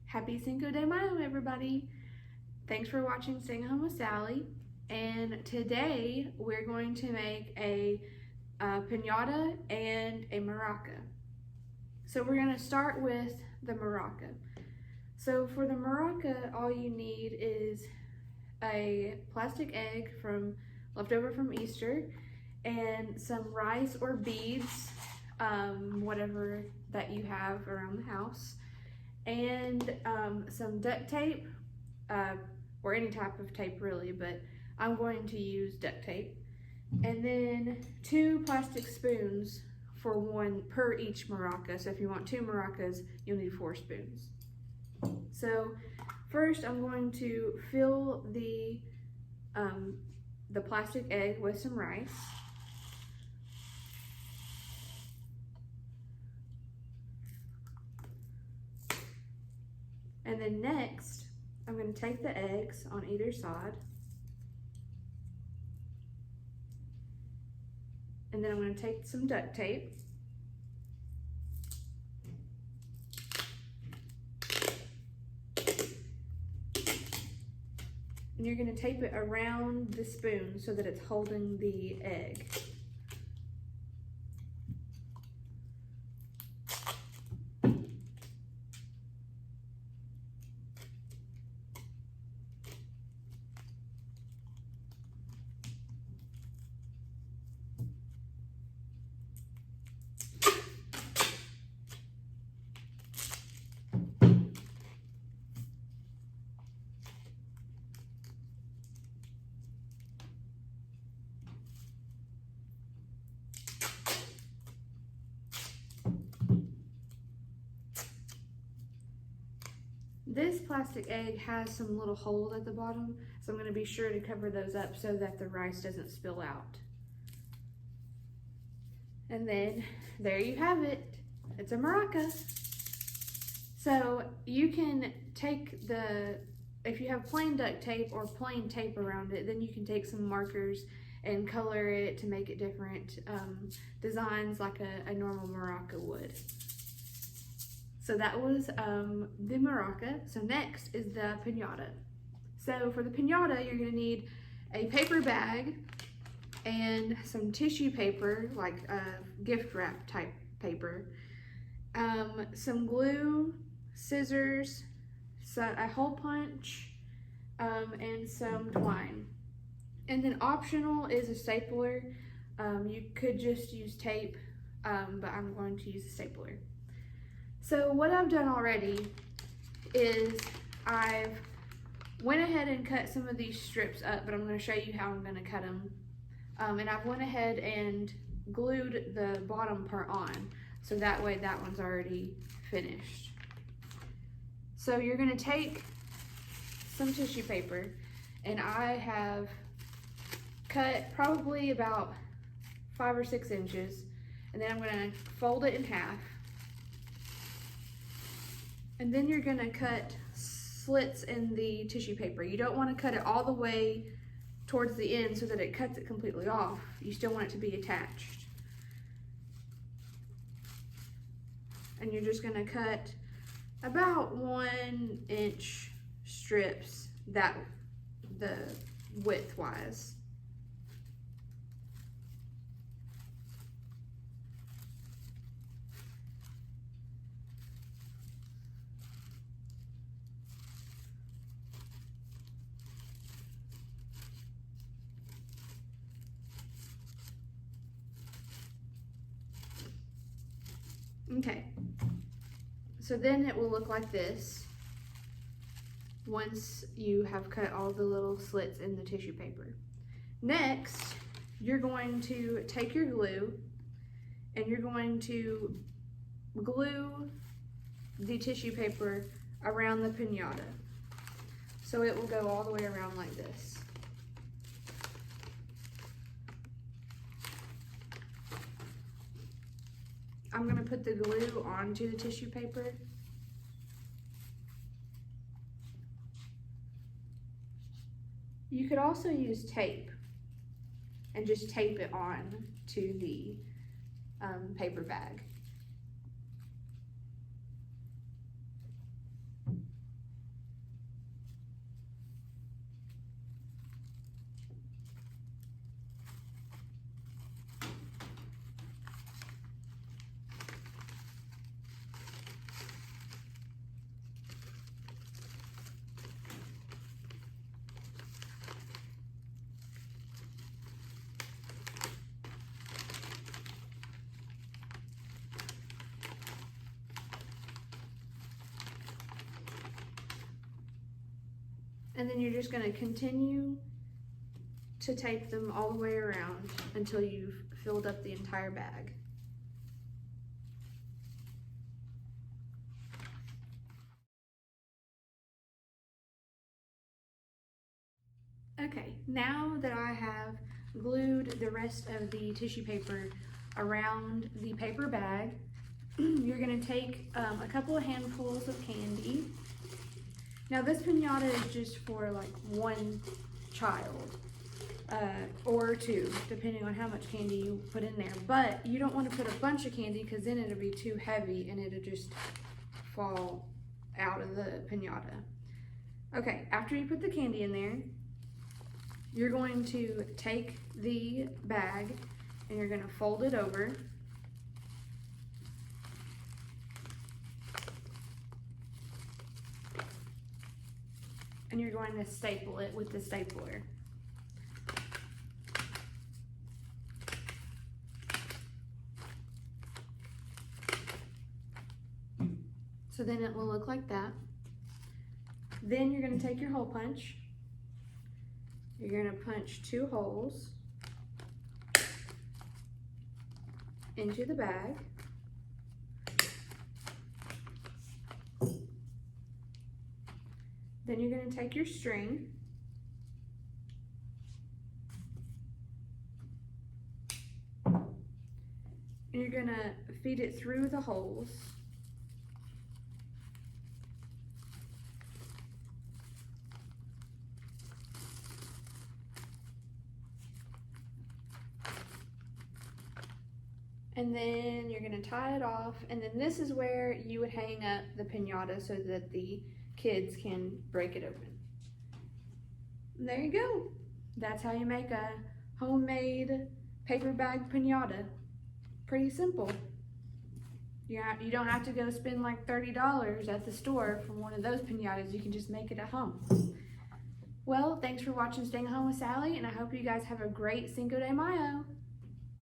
Happy Cinco De Mayo, everybody. Thanks for watching Sing Home with Sally. And today we're going to make a piñata and a maraca. So we're going to start with the maraca. So for the maraca, all you need is a plastic egg leftover from Easter and some rice or beads, whatever that you have around the house, and some duct tape, or any type of tape really, but I'm going to use duct tape. And then 2 plastic spoons for one per each maraca. So if you want 2 maracas, you'll need 4 spoons. So first I'm going to fill the plastic egg with some rice. And then next, I'm going to take the eggs on either side. And then I'm going to take some duct tape. And you're going to tape it around the spoon so that it's holding the egg. This plastic egg has some little holes at the bottom, so I'm going to be sure to cover those up so that the rice doesn't spill out. And then there you have it. It's a maraca. So you can take if you have plain duct tape or plain tape around it, then you can take some markers and color it to make it different designs like a normal maraca would. So that was the maraca. So next is the piñata. So for the piñata, you're gonna need a paper bag and some tissue paper, like gift wrap type paper, some glue, scissors, a hole punch, and some twine. And then optional is a stapler. You could just use tape, but I'm going to use a stapler. So what I've done already is I've went ahead and cut some of these strips up, but I'm going to show you how I'm going to cut them. And I've went ahead and glued the bottom part on, so that way that one's already finished. So you're going to take some tissue paper, and I have cut probably about 5 or 6 inches, and then I'm going to fold it in half. And then you're going to cut slits in the tissue paper. You don't want to cut it all the way towards the end so that it cuts it completely off. You still want it to be attached. And you're just going to cut about 1 inch strips, the width wise. Okay, so then it will look like this once you have cut all the little slits in the tissue paper. Next, you're going to take your glue and you're going to glue the tissue paper around the piñata. So it will go all the way around like this. I'm going to put the glue onto the tissue paper. You could also use tape and just tape it on to the paper bag. And then you're just going to continue to tape them all the way around until you've filled up the entire bag. Okay, now that I have glued the rest of the tissue paper around the paper bag, you're going to take a couple of handfuls of candy. Now this piñata is just for like one child or two, depending on how much candy you put in there. But you don't want to put a bunch of candy because then it'll be too heavy and it'll just fall out of the piñata. Okay, after you put the candy in there, you're going to take the bag and you're going to fold it over. And you're going to staple it with the stapler. So then it will look like that. Then you're going to take your hole punch. You're going to punch 2 holes into the bag. Then you're going to take your string and you're going to feed it through the holes. And then you're going to tie it off, and then this is where you would hang up the piñata so that the kids can break it open. And there you go. That's how you make a homemade paper bag piñata. Pretty simple. You don't have to go spend like $30 at the store for one of those piñatas. You can just make it at home. Well, thanks for watching Staying Home with Sally, and I hope you guys have a great Cinco de Mayo.